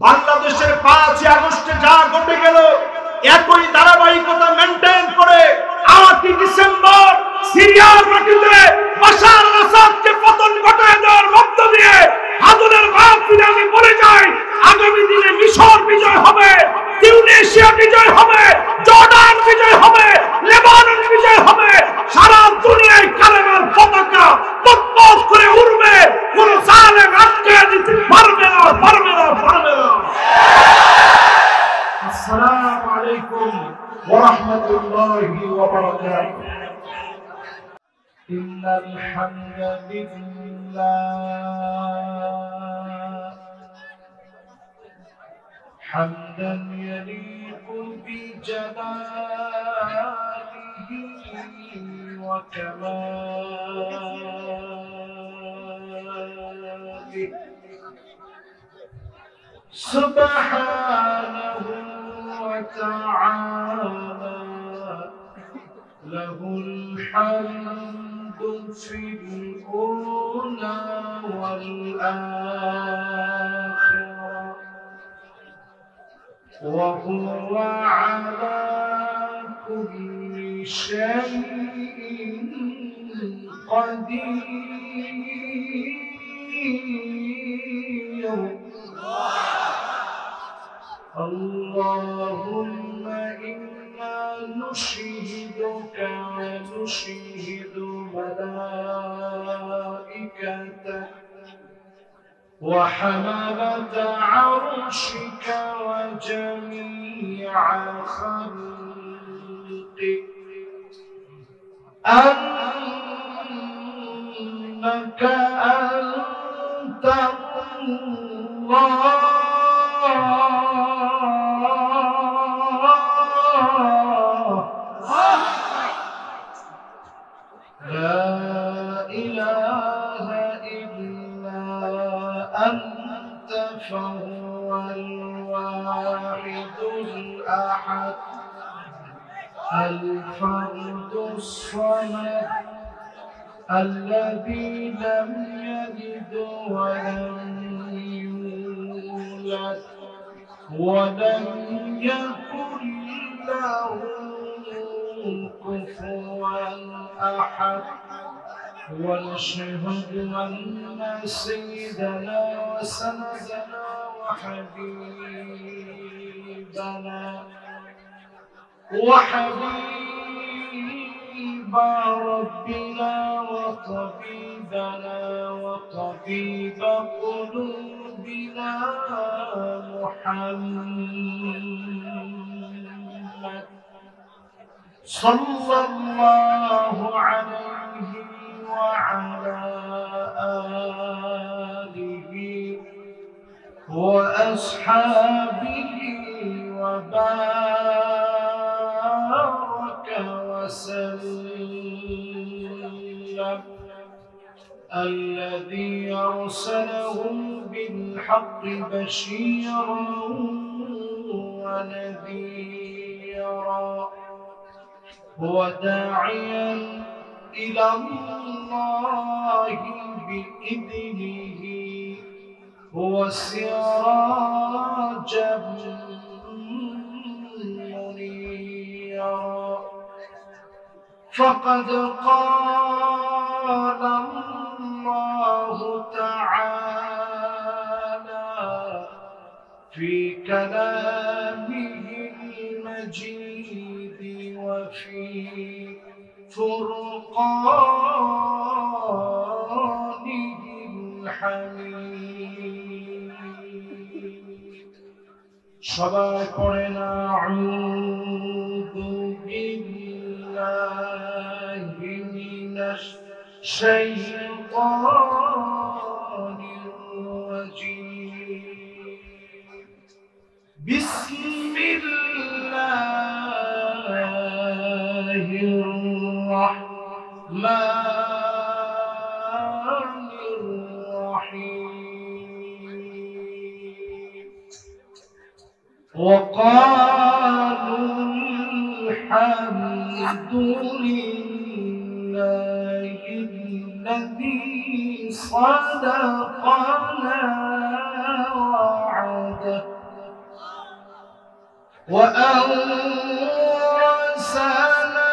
বাংলাদেশের 5ই আগস্টে যা ঘটে গেল, একই ধারাবাহিকতা মেনটেন করে 8ই ডিসেম্বর সিরিয়ার মাটিতে বাশার আল আসাদকে পতন ঘটায় দেওয়ার মধ্য দিয়ে হাজরের ভাব ফিরে আমি বলে যাই, আগামী দিনে মিশর বিজয় হবে, তিউনিসিয়া বিজয় হবে, জর্ডান বিজয় হবে, লেবানন বিজয় হবে, সারা দুনিয়ায় কালেমার পতাকা তৎপর করে উড়বে, কোন জালেম আটকে দিতে পারবে না, পারবে না, পারবে না। আসসালামু আলাইকুম ওয়া রাহমাতুল্লাহি ওয়া বারাকাতুহু। ইন্নাল হামদালিল্লাহ হামদান ইয়ালিকু বিজালালিহি ওয়া কামালিহি সুবহানাহু ওয়া তাআলা লাহুল হামদু ফিল উলা ওয়াল আখিরাহ ওয়া হুয়া আলা কুল্লি শাইইন কাদির। اللهم إنا نشهدك ونشهد ملائكتك وحملة عرشك وجميع خلقك أنك أنت الله لا إله إلا أنت فهو الواحد الأحد الفرد الصمد الذي لم يلد ولم يولد ولم يكن له كفوا أحد. ونشهد أن سيدنا وسندنا وحبيبنا وحبيب ربنا وطبيبنا وطبيب قلوبنا محمد صلى الله عليه وعلى آله وأصحابه وبارك وسلم الذي أرسله بالحق بشيرا ونذيرا وداعيا إلى الله بإذنه وسراجا منيرا. فقد قال الله تعالى في كلامه المجيد وفي فرقانه الحميد. সবাই পড়েন আউযু বিল্লাহি মিনাশ শাইতানির রাজীম। বিসমিল্লাহির রাহমানির রাহিম। وقالوا الحمد لله الذي صدقنا وعده وأورثنا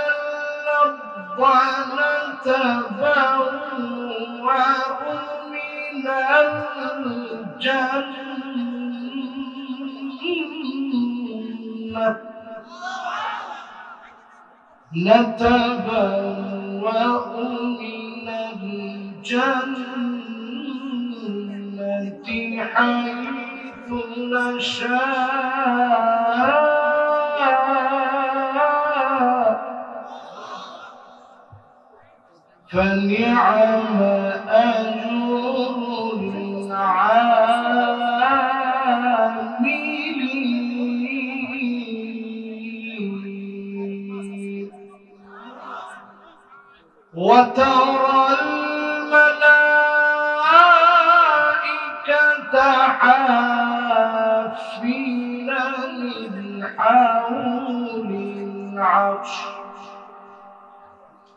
الأرض نتبوأ من الجنة من الجنة حيث نشاء فنعم أجر العاملين وترى الملائكة حافين من حول العرش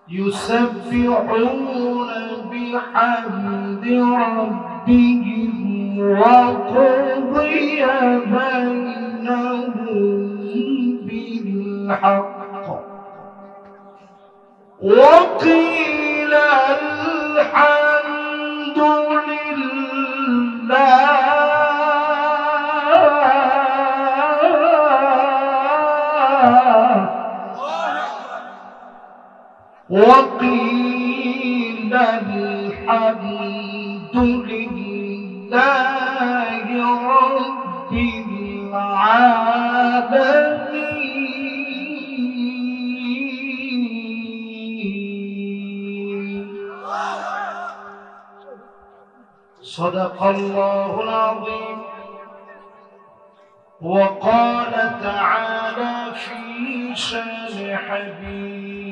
يسبحون بحمد ربهم وقضي بينهم بالحق وقيل الحمد لله وقيل الحمد لله رب العالمين. صدق الله العظيم. وقال تعالى في شان حبيبه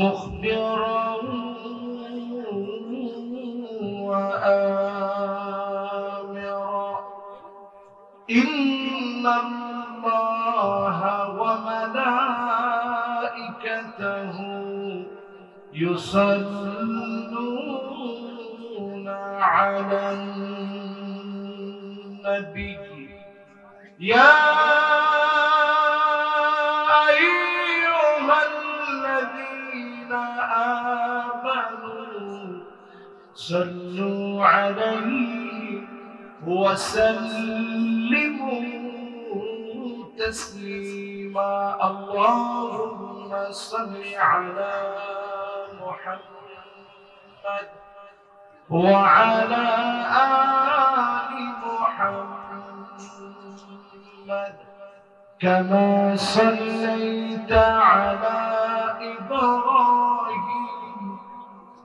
مخبرا وآمرا إن الله وملائكته يصلون على النبي يا أيها الذين آمنوا صلوا عليه وسلموا تسليما. اللهم صل على محمد وعلى آل محمد كما صليت على إبراهيم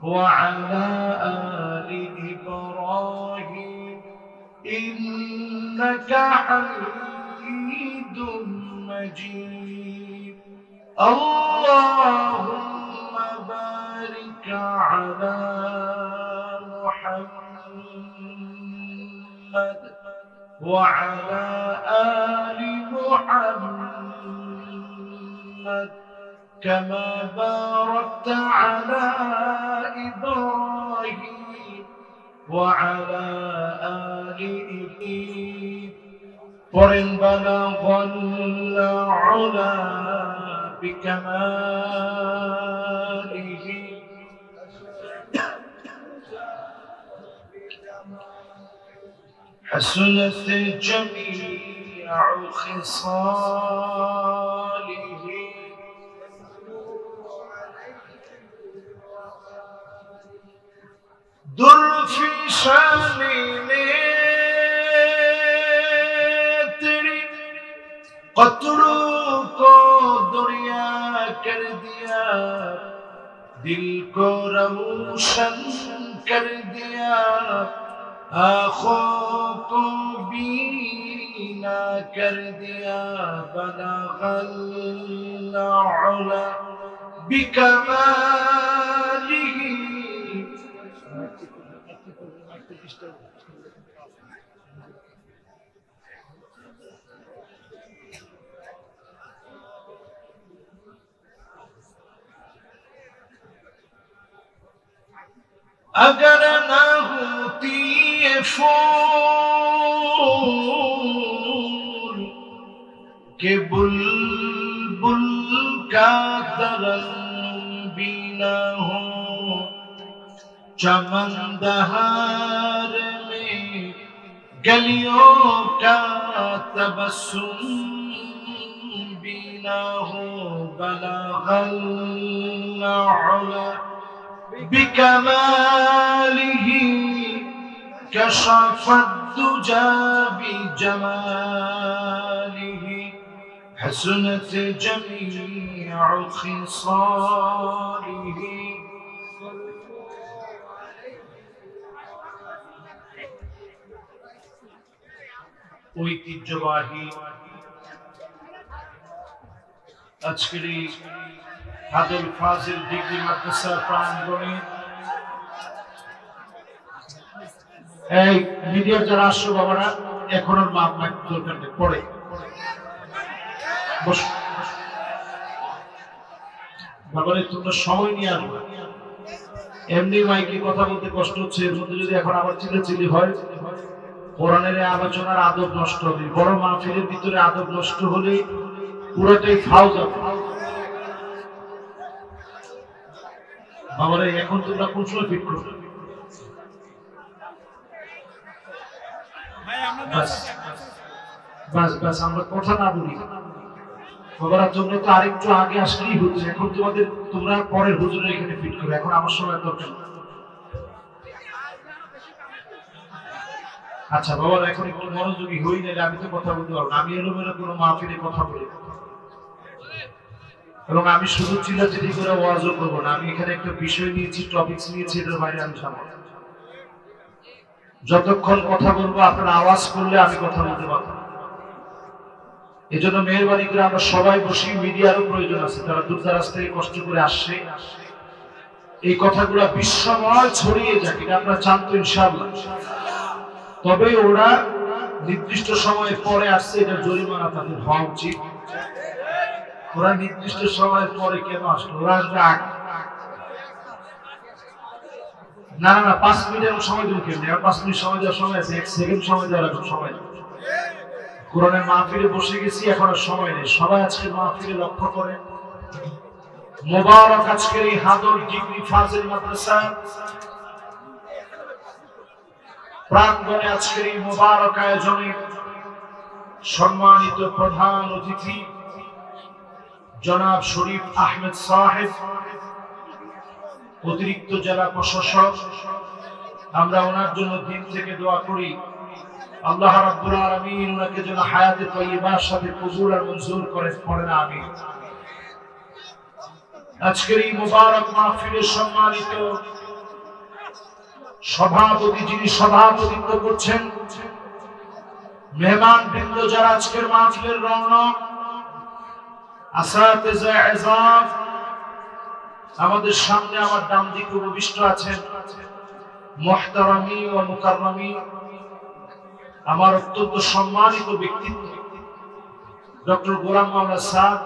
وعلى آل إبراهيم إنك حميد مجيد. اللهم بارك على محمد وعلى آل محمد كما باركت على إبراهيم وعلى آل إبراهيم وإن بلغ العلا بكماله حسنت جميع خصاله در في شان تیری قطروں کو دریا کر دیا دل کو روشن کر دیا آنکھوں کو بینا کر دیا بلغ العلا بکمالہ اگر نہ ہوتی یہ فوج कि बुलबुल का तरन्नुम भी न हो, चमन दहार में गलियों का तबस्सुम भी न हो, बलगल उला बिकमालिही कशफत दुजा बिजमालिही, हसनत जमीअ खिसालिही। ঐতিহ্যবাহী আজকের এই হাদুল ফাজিল ডিগ্রি মাদ্রাসার প্রাঙ্গণে এই মিডিয়ার যারা আসছো বাবারা, এখন আর মাপ মাইক দরকার নেই, পরে বস বাবারে, তোমরা সময় নিয়ে আসবে। এমনি মাইকে কথা বলতে কষ্ট হচ্ছে, এর মধ্যে যদি এখন আবার চিল্লাচিল্লি হয়, কোরআনের আলোচনার আদব নষ্ট হবে। বড় মাহফিলের ভিতরে আদব নষ্ট হলে পুরোটাই ফাউ যাবে। বাবারে, এখন তোমরা কোন সময় ফিট করবে? বাস আমরা কথা না বলি বাবারা, তোমরা তো আরেকটু আগে আসলেই হচ্ছে। এখন তোমরা পরের হুজুরে এখানে ফিট করবে, এখন আমার সময় দরকার। আচ্ছা বাবারা, এখন একটু মনোযোগী হই, নাহলে আমি তো কথা বলতে পারবো না। আমি এলোমেলো কোনো মাহফিলে কথা বলি এবং আমি শুধু চিল্লাচিল্লি করে ওয়াজও করবো না। আমি এখানে একটা বিষয় নিয়েছি, টপিকস নিয়েছি, এটার বাইরে আমি যাবো। যতক্ষণ কথা বলবো আপনারা আওয়াজ করলে আমি কথা বলতে পারবো। এই জন্য মেহরবানি করে আমরা সবাই বসি। মিডিয়ারও প্রয়োজন আছে, তারা দূরদারাজ থেকে কষ্ট করে আসছে। এই কথাগুলো বিশ্বময় ছড়িয়ে যাক, এটা আপনারা চান তো ইনশাআল্লাহ। তবে ওরা নির্দিষ্ট সময়ের পরে আসছে, এটা জরিমানা তাদের হওয়া উচিত। ওরা নির্দিষ্ট সময়ের পরে কেন আসলো? ওরা আসবে আগে। না না না, 5 মিনিট সময় দেবো কেমনি? 5 মিনিট সময় দেওয়ার সময় আছে, 1 সেকেন্ড সময় দেওয়ার এখন সময় নেই। কোরআনের মাহফিলে বসে গেছি, এখন আর সময় নেই। সবাই আজকের মাহফিলে লক্ষ্য করে। মোবারক আজকের এই হাদুল ডিগ্রি ফাজিল মাদ্রাসা প্রাঙ্গণে আজকের এই মোবারক আয়োজনে সম্মানিত প্রধান অতিথি জনাব শরীফ আহমেদ সাহেব, অতিরিক্ত জেলা প্রশাসক, আমরা ওনার জন্য দিন থেকে দোয়া করি আল্লাহ রাব্বুল আলামিন ওনাকে যেন হায়াতে তয়্যিবার সাথে কবুল আর মঞ্জুর করেন, পড়েন আমিন। আজকের এই মোবারক মাহফিলের সম্মানিত সভাপতি, যিনি সভাপতিত্ব করছেন, মেহমান বৃন্দ যারা আজকের মাহফিলের রৌনক, আসাতিজা ইজাম, আমাদের সামনে আমার ডান দিকে উপবিষ্ট আছেন মুহতারামি ও মুকাররামি, আমার অত্যন্ত সম্মানিত ব্যক্তিত্ব ডক্টর গোলাম মাওলা সাদ।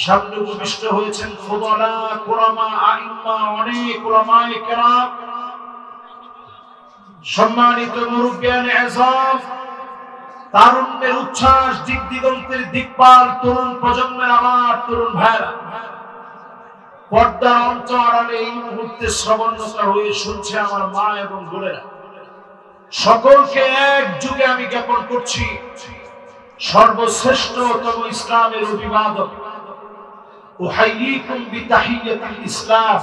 সামনে উপবিষ্ট হয়েছেন ফুদালা, কুরামা, আইম্মা, অনেক উলামায়ে কেরাম, সম্মানিত মুরব্বিয়ান ইজাম, তারুণ্যের উচ্ছ্বাস, দিক দিগন্তের দিকপাল তরুণ প্রজন্মের আমার তরুণ ভাইরা, পর্দার অন্তরালে এই মুহূর্তে শ্রবণরতা হয়ে শুনছে আমার মা এবং বোনেরা, সকলকে এক যুগে আমি জ্ঞাপন করছি সর্বশ্রেষ্ঠতম ইসলামের অভিবাদক উহাইয়িকুম বিতাহিয়াতিল ইসলাম।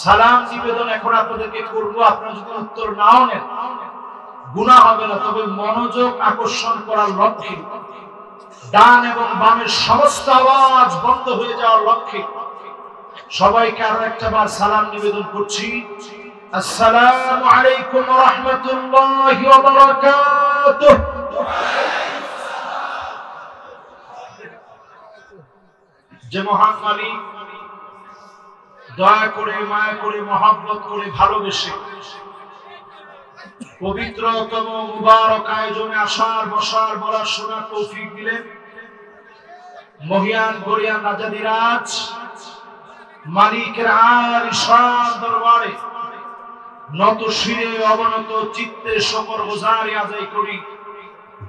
সালাম নিবেদন এখন আপনাদেরকে করব, আপনারা যদি উত্তর নাও নেন গুনাহ হবে না, তবে মনোযোগ আকর্ষণ করার লক্ষ্যে, ডান এবং বামের সমস্ত আওয়াজ বন্ধ হয়ে যাওয়ার লক্ষ্যে সবাইকে আরো একটা বার সালাম নিবেদন করছি। আসসালামু আলাইকুম ওয়া রাহমাতুল্লাহি ওয়া বারাকাতুহু। যে মহান মালিক দয়া করে, মায়া করে, মহব্বত করে, ভালোবেসে পবিত্রতম মুবারক আয়োজনে আসার, বসার, বলার, শোনার তৌফিক দিলেন, মহিয়ান গরিয়ান রাজাদিরাজ মালিকের আলিশান দরবারে নত শিরে অবনত চিত্তে শকর গুজারি আদায় করি।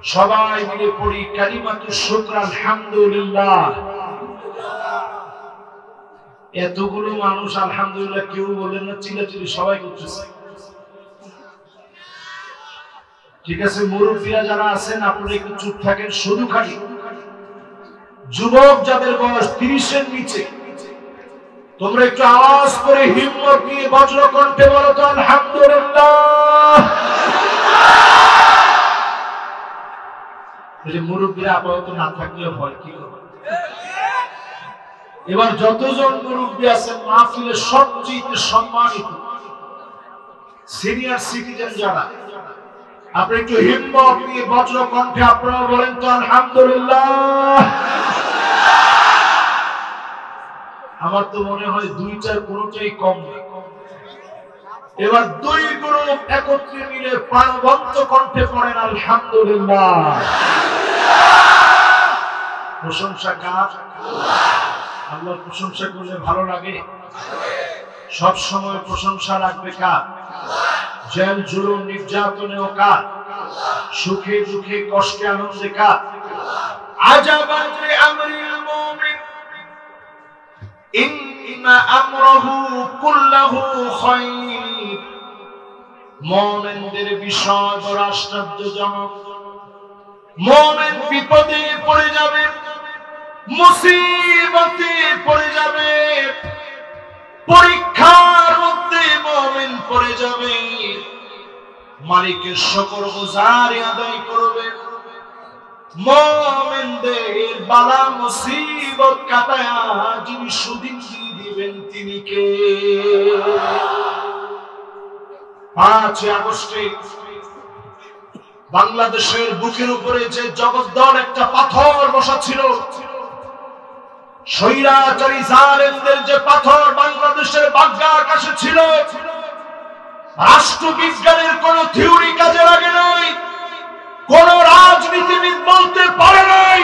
সবাই মিলে পড়ি কালিমাতু শুকর আলহামদুলিল্লাহ। এতগুলো মানুষ আলহামদুলিল্লাহ কেউ বলেন না, চিল্লাচিল্লি সবাই করতেছে। ঠিক আছে, মুরব্বীরা যারা আছেন আপনারা একটু চুপ থাকেন। শুধু খালি যুবক যাদের বয়স 30-এর নিচে, তোমরা একটু আওয়াজ করে হিম্মত নিয়ে বজ্র কণ্ঠে বলো তো আলহামদুলিল্লাহ। মুরব্বীরা আপাতত না থাকলেও হয়, কি করবে? এবার যতজন মুরব্বী আছেন মাহফিলের সবচেয়ে সম্মানিত সিনিয়র সিটিজেন যারা, আপনি একটু হিম্মত নিয়ে বজ্র কণ্ঠে আপনারা বলেন তো আলহামদুলিল্লাহ। আমার তো মনে হয় দুইটার কোনোটাই কম না। এবার দুই গ্রুপ একত্রে মিলে প্রাণবন্ত কণ্ঠে পড়েন আলহামদুলিল্লাহ। প্রশংসা কার? আল্লাহর প্রশংসা করলে ভালো লাগে? সব সময় প্রশংসা লাগবে কার? জেল জুলুম নির্যাতনেও কার? সুখে দুঃখে কষ্টে আনন্দে কার? আজাবান লিআমরিল মুমিন ইন্না আমরাহু কুল্লাহু খায়র। মুমিনদের বিষয় বড় আশ্চর্যজনক। মুমিন বিপদে পড়ে যাবে, মুসিবতে পড়ে যাবে, পরীক্ষার মধ্যে মুমিন পড়ে যাবে, মালিকের শুকর গুজারি আদায় করবে। মুমিনদের বালা মুসিবত কাটায়া যিনি সুদিন দিবেন তিনি কে? 5 আগস্টে বাংলাদেশের বুকের উপরে যে জগদ্দল একটা পাথর বসা ছিল, স্বৈরাচারী জালেমদের যে পাথর বাংলাদেশের বাগ্যা আকাশে ছিল, রাষ্ট্রবিজ্ঞানের কোন থিওরি কাজে লাগে নাই, কোন রাজনীতিবিদ বলতে পারে নাই,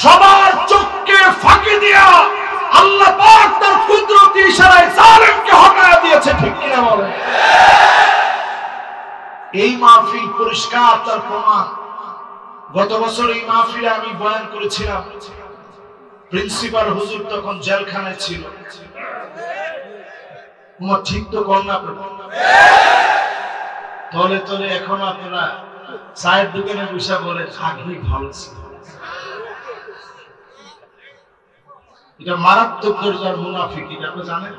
সবার চোখকে ফাঁকি দিয়া আল্লাহ পাক তার কুদরতি ইশারায় জালেমকে হটায়া দিয়েছে। ঠিক কিনা বলে? এই মাহফিল পরিষ্কার তার প্রমাণ। গত বছর এই মাহফিলে আমি বয়ান করেছিলাম, প্রিন্সিপাল হুজুর তখন জেলখানায় ছিল। তোমার ঠিক তো কর না? তলে তলে এখন আপনারা চায়ের দোকানে বসে বলে আগে ভালো ছিল। এটা মারাত্মক দরজার মুনাফিকি, আপনি জানেন?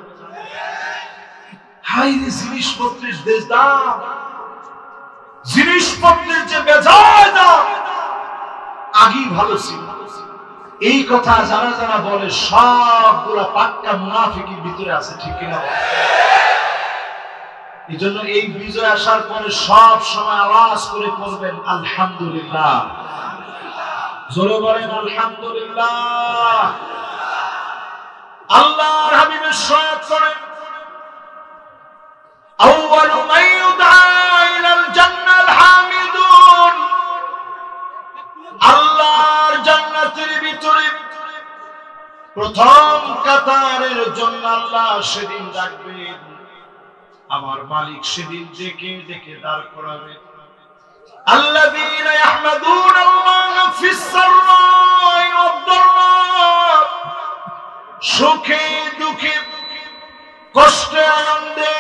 হাই রে, জিনিসপত্রের দেশ দাম, জিনিসপত্রের যে বেজায় দাম, আগেই ভালো ছিল। এই কথা যারা যারা বলে সবগুলা পাক্কা মুনাফিকির ভিতরে আছে। ঠিক কিনা? এই জন্য এই বিজয় আসার পরে সব সময় আওয়াজ করে বলবেন আলহামদুলিল্লাহ। জোরে বলেন আলহামদুলিল্লাহ। আল্লাহর হাবিবের সায়াত করেন, আউয়ালু মান ইউদআ ইলাল জান্নাল হামিদুন। আল্লাহর জান্নাতের ভিতরে প্রথম কাতারের জন্য আল্লাহ সেদিন ডাকবেন, আমার মালিক সেদিন ডেকে ডেকে দাঁড় করাবে। আল্লাযীনা ইয়াহমাদুনাল্লাহ ফিস সাররাই ওয়াদ দাররা। সুখে দুঃখে কষ্টে আনন্দে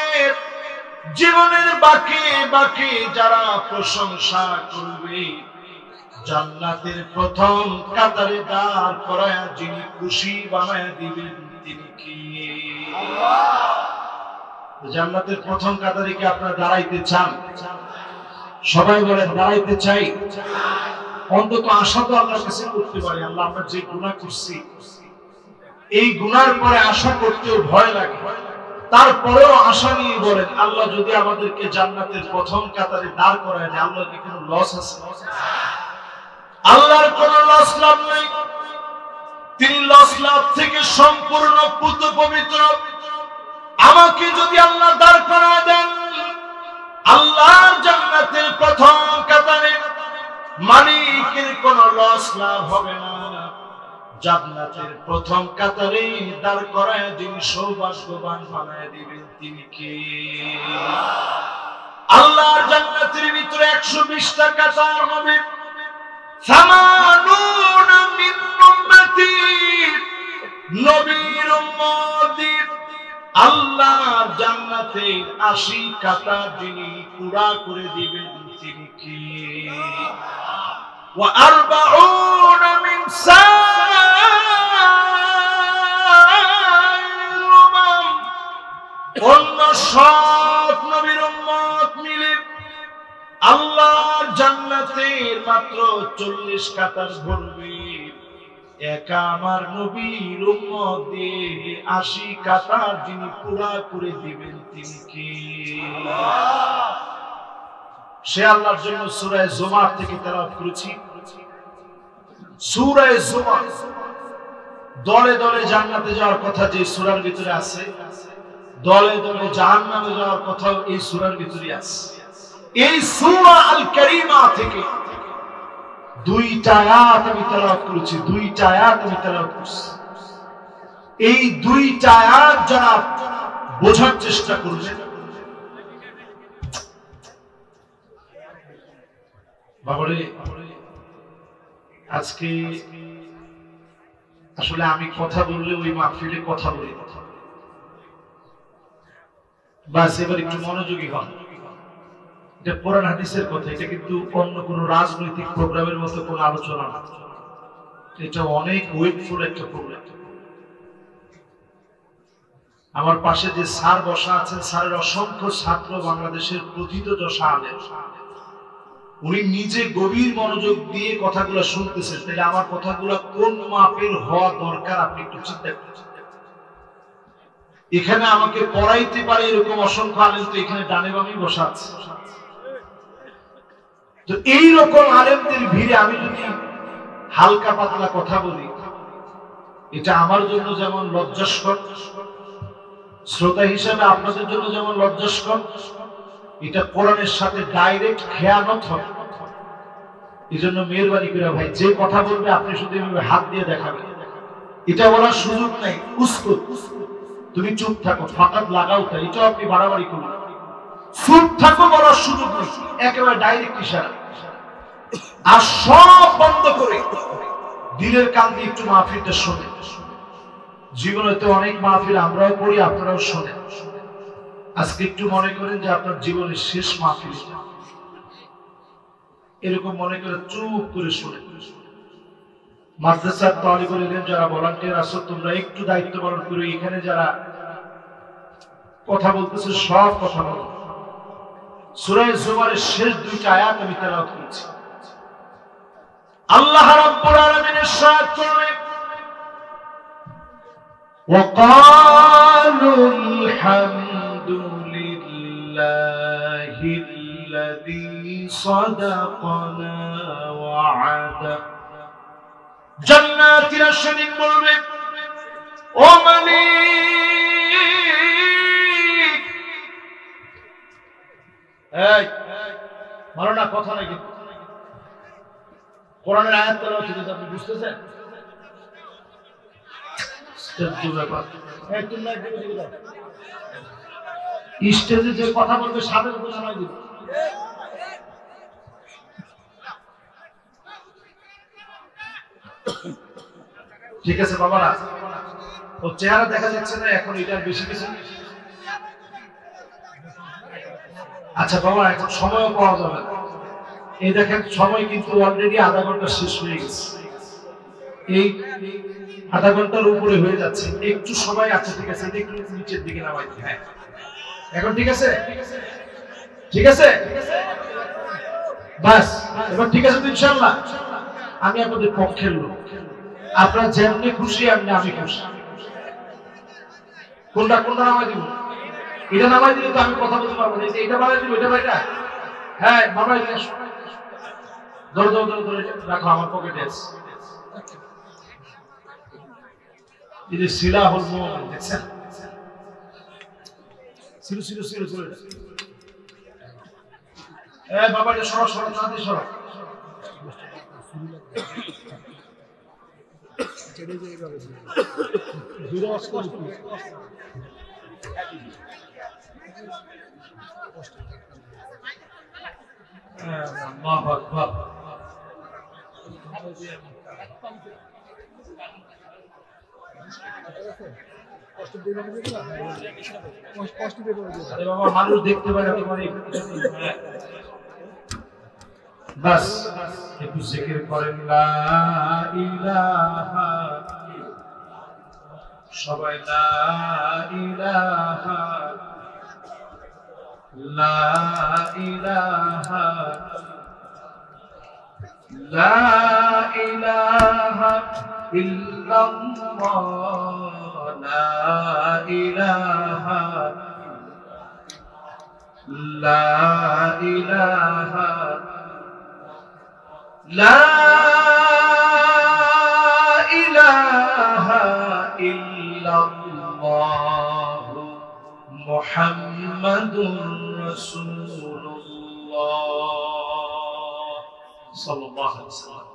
জীবনের বাকি বাকি যারা প্রশংসা করবে, জান্নাতের প্রথম কাতারে দাঁড় করায়া যিনি খুশি বানায়া দিবেন তিনি কি? জান্নাতের প্রথম কাতারে কি আপনারা দাঁড়াইতে চান? সবাই বলেন দাঁড়াইতে চাই। অন্তত আশা তো আল্লাহর কাছে করতে পারি, আল্লাহ আমরা যে গুনাহ করছি এই গুনার পরে আশা করতেও ভয় লাগে, তারপরেও আশা নিয়ে বলেন আল্লাহ যদি আমাদেরকে জান্নাতের প্রথম কাতারে দাঁড় করায় দেয়, আল্লাহর কি কোনো লস আছে? আল্লাহর কোনো লস লাভ নেই। তিনি লস লাভ থেকে সম্পূর্ণ পুত পবিত্র। আমাকে যদি আল্লাহ দাঁড় করায় দেন আল্লাহর জান্নাতের প্রথম কাতারে, মালিকের কোনো লস লাভ হবে না। জান্নাতের প্রথম কাতারে দাঁড় করায় যিনি সৌভাগ্যবান বানায় দিবেন তিনি কে? আল্লাহর জান্নাতের ভিতরে 120টা কাতার হবে। সামানুনা মিন উম্মতি, নবীর উম্মতের আল্লাহর জান্নাতে 80 কাতা যিনি পুরা করে দিবেন তিনি কি? ওয়া আরবাউনা মিন সাইল উমাম, অন্য সব নবীর উম্মত মিলে আল্লাহর জান্নাতের মাত্র 40 কাতার ভরবে, একা আমার নবীর উম্মত দিয়ে 80 কাতার যিনি পুরা করে দিবেন তিনি কে? সে আল্লাহর জন্য সূরা জুমার থেকে তেলাওয়াত করেছি। সূরা জুমার দলে দলে জান্নাতে যাওয়ার কথা যে সূরার ভিতরে আছে, দলে দলে জাহান্নামে যাওয়ার কথা এই সূরার ভিতরে আছে। এই সূরা আল কারীমা থেকে 2টা আয়াত আমি তেলাওয়াত করেছি, 2টা আয়াত আমি তেলাওয়াত করেছি। এই 2টা আয়াত যারা বোঝার চেষ্টা করবেন, বাবারে আজকে আসলে আমি কথা বললে ওই মাহফিলে কথা বলি, বাস এবার একটু মনোযোগী হন। এটা কোরআন হাদিসের কথা, এটা কিন্তু অন্য কোনো রাজনৈতিক প্রোগ্রামের মতো কোনো আলোচনা না, এটা অনেক ওয়েটফুল একটা প্রোগ্রাম। আমার পাশে যে স্যার বসা আছেন, স্যারের অসংখ্য ছাত্র বাংলাদেশের প্রথিতযশা আলেম, উনি নিজে গভীর মনোযোগ দিয়ে কথাগুলো শুনতেছেন। তাহলে আমার কথাগুলো কোন মাপের হওয়া দরকার আপনি একটু চিন্তা করছেন। এখানে আমাকে পড়াইতে পারে এরকম অসংখ্য আলেম তো এখানে ডানে বামে বসা আছে। তো এইরকম আলেমদের ভিড়ে আমি যদি হালকা পাতলা কথা বলি, এটা আমার জন্য যেমন লজ্জাস্কর, শ্রোতা হিসেবে আপনাদের জন্য যেমন লজ্জাস্কর, এটা কোরআনের সাথে ডাইরেক্ট খেয়ানত হবে। এই জন্য মেহেরবানি করে ভাই, যে কথা বলবে আপনি শুধু এভাবে হাত দিয়ে দেখাবেন, এটা বলার সুযোগ নাই উস্কুত, তুমি চুপ থাকো, ফাঁকাত লাগাও, তাই এটা আপনি বাড়াবাড়ি করুন, চুপ থাকো বলার সুযোগ নেই, একেবারে ডাইরেক্ট ইশারা। আর সব বন্ধ করে দিলের কান দিয়ে একটু মাহফিলটা শোনে। জীবনে তো অনেক মাহফিল আমরাও পড়ি, আপনারাও শোনেন। আজকে একটু মনে করেন যে আপনার জীবনের শেষ মাহফিল, এরকম মনে করে চুপ করে শুনে। মাদ্রাসার তালিবুল ইলম যারা ভলান্টিয়ার আছো, তোমরা একটু দায়িত্ব পালন করো। এখানে যারা কথা বলতেছে সব কথা বলো। সূরা জুমারের শেষ 2টা আয়াত আমি তেলাওয়াত করেছি। আল্লাহ রাব্বুল আলামিন ইরশাদ করেন, وقالوا الحمد لله الذي صدقنا وعده। জান্নাতীরা সেদিন বলবে, ও মালিক, এই মারো না, কথা নাই কিন্তু কোরআনের আয়াত তেলাওয়াত হচ্ছে, আপনি বুঝতেছেন? স্টেজে যে কথা বলবে সাথে সাথে সময় দিবে। ঠিক আছে বাবারা, ও চেহারা দেখা যাচ্ছে না এখন, এটার বেশি কিছু। আচ্ছা বাবা, এখন সময়ও পাওয়া যাবে না। এই দেখেন সময় কিন্তু অলরেডি আধা ঘন্টা শেষ হয়ে গেছে, এই আধা ঘন্টার উপরে হয়ে যাচ্ছে। একটু সময় আছে, ঠিক আছে, একটু নিচের দিকে নামাইতে। হ্যাঁ এখন ঠিক আছে, ঠিক আছে, বাস এবার ঠিক আছে তো ইনশাআল্লাহ। আমি আপনাদের পক্ষের লোক, আপনারা যেমনি খুশি আমি খুশি। কোনটা কোনটা নামাই দিব? এটা নামাই দিলে তো আমি কথা বলতে পারবো না। এটা বানাই দিব, এটা বাইটা, হ্যাঁ বাবাই দিয়ে ধরো ধরো ধরো ধরে রাখো, আমার পকেটে আছে। এই যে সিলাহুল মুমিন দেখছেন, সিলু সিলু সিলু সিলু, এই বাবা এটা সরো সরো, চাঁদি সরো। মানুষ দেখতে পারে তোমার বাস একটু জিকির করেন লা ইলাহা, সবাই লা ইলাহা লা ইলাহা লা ইলাহা ইল্লাল্লাহ লা ইলাহা লা ইলাহা লা ইলাহা ইল্লাল্লাহ মুহাম্মাদুর রাসূলুল্লাহ সাল্লাল্লাহু আলাইহি ওয়াসাল্লাম।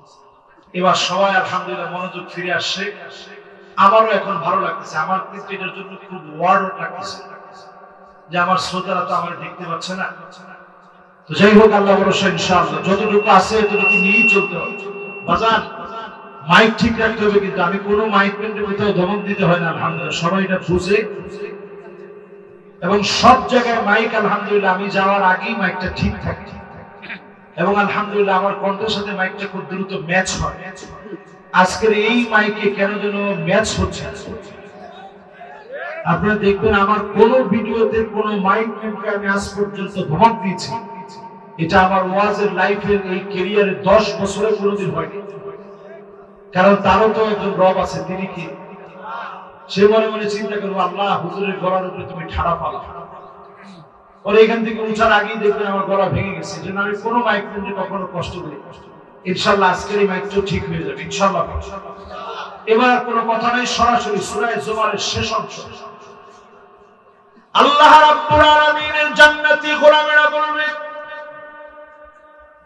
এবার সবাই আলহামদুলিল্লাহ মনোযোগ ফিরে আসছে। আমারও এখন ভালো লাগতেছে, আমার কিন্তু এটার জন্য খুব ওয়ার্ড লাগতেছে যে আমার শ্রোতারা তো আমার দেখতে পাচ্ছে না। তো যাই হোক, আল্লাহ ভরসা ইনশাআল্লাহ যতটুকু আছে এতটুকু নিয়েই চলতে হবে। বাজান মাইক ঠিক রাখতে হবে, কিন্তু আমি কোনো মাইক প্যান্টের কোথাও ধমক দিতে হয় না। আলহামদুলিল্লাহ সবাই এটা বুঝে, এবং সব জায়গায় মাইক আলহামদুলিল্লাহ আমি যাওয়ার আগেই মাইকটা ঠিক থাকে, এবং আলহামদুলিল্লাহ আমার কণ্ঠের সাথে মাইকটা খুব দ্রুত ম্যাচ হয়। আজকের এই মাইকে কেন যেন ম্যাচ হচ্ছে। আপনারা দেখবেন আমার কোন ভিডিওতে কোন মাইক প্যান্টকে আমি আজ পর্যন্ত ধমক দিয়েছি, এটা আমার ওয়াজের লাইফের এই ক্যারিয়ারে 10 বছরে কোনোদিন হয়নি। কারণ তারও তো একজন রব আছে, তিনি কি সে মনে মনে চিন্তা করবো আল্লাহ হুজুরের গলার উপরে তুমি ঠাড়া পালা, ওর এখান থেকে উঠার আগেই দেখবেন আমার গলা ভেঙে গেছে। যেন আমি কোনো মাইক প্যান্টে কখনো কষ্ট করি। ইনশাআল্লাহ আজকের এই মাইকটাও ঠিক হয়ে যাবে ইনশাআল্লাহ। এবার কোনো কথা নেই, সরাসরি সূরা জুমারের শেষ অংশ। আল্লাহ রাব্বুল আলামিনের জান্নাতি গোলামেরা বলবে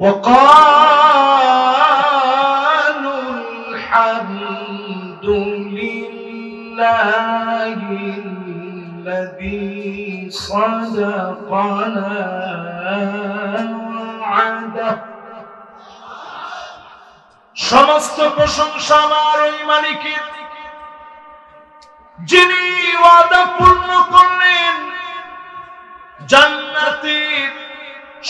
وقالوا الحمد لله الذي صدقنا وعده। সমস্ত প্রশংসা আমার ওই মালিকের, যিনি ওয়াদা পূর্ণ করলেন, জান্নাতের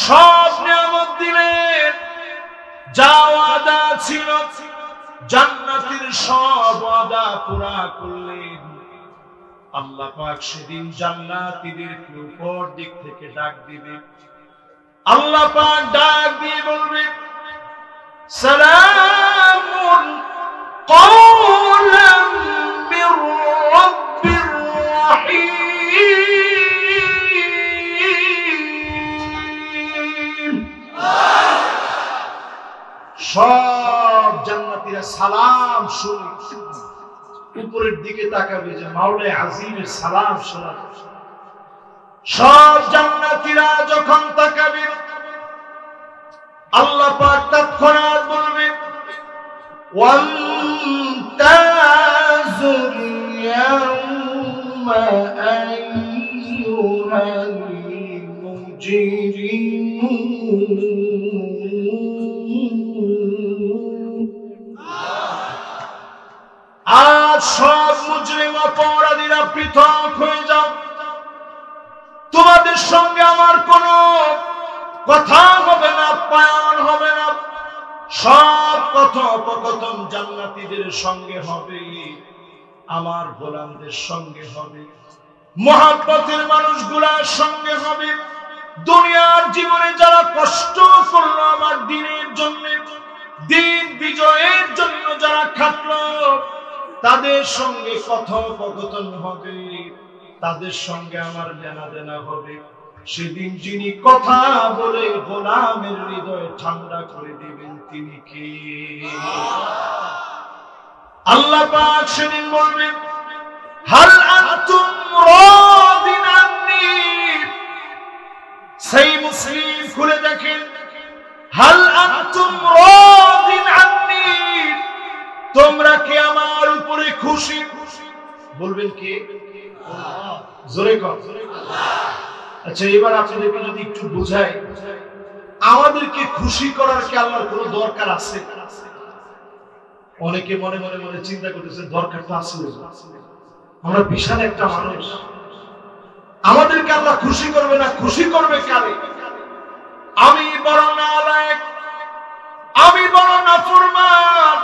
সব নিয়ামত দিলেন। যা ওয়াদা ছিল জান্নাতের সব ওয়াদা পুরা করলেন। আল্লাহ পাক সেদিন জান্নাতীদেরকে উপর দিক থেকে ডাক দিবে। আল্লাহ পাক ডাক দিয়ে বলবে সালামুন কওলাম মির রাব্বির রহিম। সব জান্নাতীরা সালাম শুনে উপরের দিকে তাকাবে যে মাওলায়ে আজিমের সালাম শোনা। সব জান্নাতীরা যখন তাকাবে, আল্লাহ পাক তৎক্ষণাৎ বলবে ওয়ান্তাযুর ইয়াওমা আইয়ুহাল মুজরিমুন। আজ সব মুজরিম অপরাধীরা পৃথক হয়ে যাও, তোমাদের সঙ্গে আমার কোনো কথা হবে না, পায়ন হবে না। সব কথোপকথন জান্নাতীদের সঙ্গে হবে, আমার গোলামদের সঙ্গে হবে, মহব্বতের মানুষগুলার সঙ্গে হবে। দুনিয়ার জীবনে যারা কষ্ট করলো আমার দিনের জন্য, দিন বিজয়ের জন্য যারা খাটলো, তাদের সঙ্গে কথোপকথন হবে, তাদের সঙ্গে আমার লেনাদেনা হবে। সেদিন যিনি কথা বলে গোলামের হৃদয় ঠান্ডা করে দিবেন তিনি কে? আল্লাহ পাক সেদিন বলবেন হাল আনতুম রাদিন আন্নি। সেই মুসলিম খুলে দেখেন হাল আনতুম রাদিন আন্নি, তোমরা কি আমার উপরে খুশি? বলবেন কে? আল্লাহ। জোরে কর আচ্ছা, এবার আপনাদেরকে যদি একটু বুঝাই, আমাদেরকে খুশি করার কি আল্লাহর কোনো দরকার আছে? অনেকে মনে মনে মনে চিন্তা করতেছে দরকার তো আছে, আমরা বিশাল একটা মানুষ, আমাদেরকে আল্লাহ খুশি করবে না, খুশি করবে কারে? আমি বড় নালায়েক, আমি বড় নাফরমান,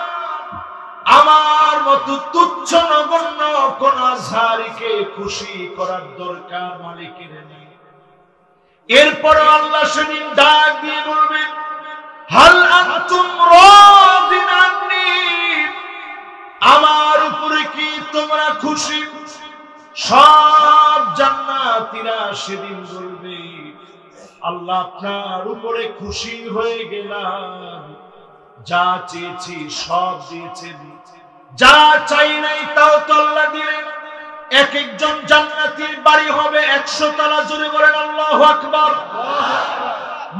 আমার মতো তুচ্ছ নগণ্য কোন আজহারিকে খুশি করার দরকার মালিকের নেই। এরপর আল্লাহ সেদিন ডাক দিয়ে বলবেন, হাল আনতুম রাদিন আন্নি, আমার উপরে কি তোমরা খুশি? সব জান্নাতীরা সেদিন বলবে, আল্লাহ আপনার উপরে খুশি হয়ে গেলাম, যা চেয়েছি সব দিয়েছেন, যা চাই নাই তাও তো আল্লাহ দিলেন। এক একজন জান্নাতীর বাড়ি হবে 100 তলা, জোরে বলেন আল্লাহু আকবার।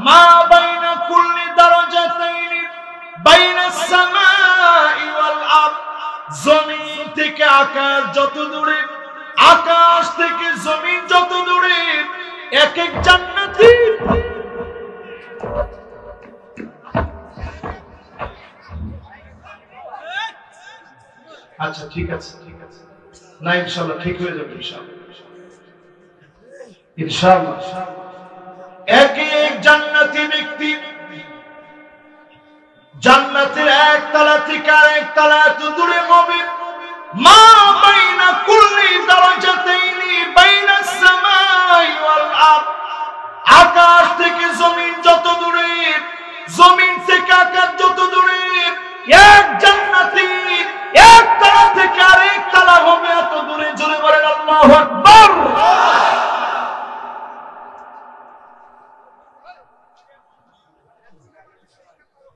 মা বাইনা কুল্লি দারাজাতাইনি বাইনাস সামাই ওয়াল আরদ, জমিন থেকে আকাশ যত দূরে, আকাশ থেকে জমিন যত দূরে, এক এক জান্নাতী আচ্ছা ঠিক আছে, ঠিক আছে না, ইনশাআল্লাহ ঠিক হয়ে যাবে, ইনশাআল্লাহ। এক এক জান্নাতি ব্যক্তি জান্নাতের এক তলা থেকে আরেক তলা এত দূরে হবে। মা বাইনা কুল্লি দারাজাতাইনি বাইনাস সামাই ওয়াল আরদ, আকাশ থেকে জমিন যত দূরে, জমিন থেকে আকাশ যত দূরে, এক জান্নাতি এক তলা থেকে আরেক তলা হবে এত দূরে, জোরে বলেন আল্লাহু আকবার।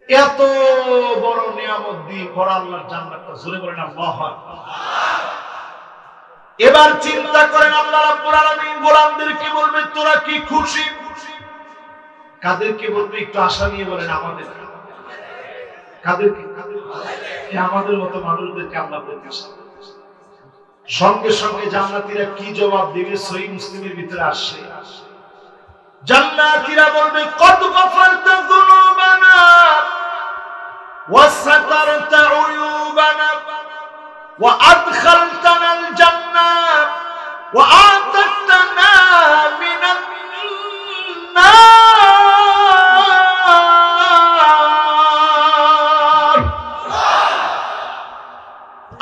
এত বড় নিয়ামত দিয়ে ভরা আল্লাহর জান্নাতটা, জোরে বলেন আল্লাহু আকবার। এবার চিন্তা করেন, আল্লাহ রাব্বুল আলামিন গোলামদেরকে বলবে তোরা কি খুশি? কাদেরকে বলবে? একটু আশা নিয়ে বলেন আমাদের। কাদেরকে? আমাদের মতো মানুষদেরকে আল্লাহ বলতেছে। সঙ্গে সঙ্গে জান্নাতীরা কি জবাব দিবে? সহিহ মুসলিমের ভিতরে আসছে, জান্নাতীরা বলবে কদ গফারতা যুনুবানা ওয়া সাতারতা উয়ুবানা ওয়া আদখালতানাল জান্নাহ ওয়া আতাতনা মিনান নার।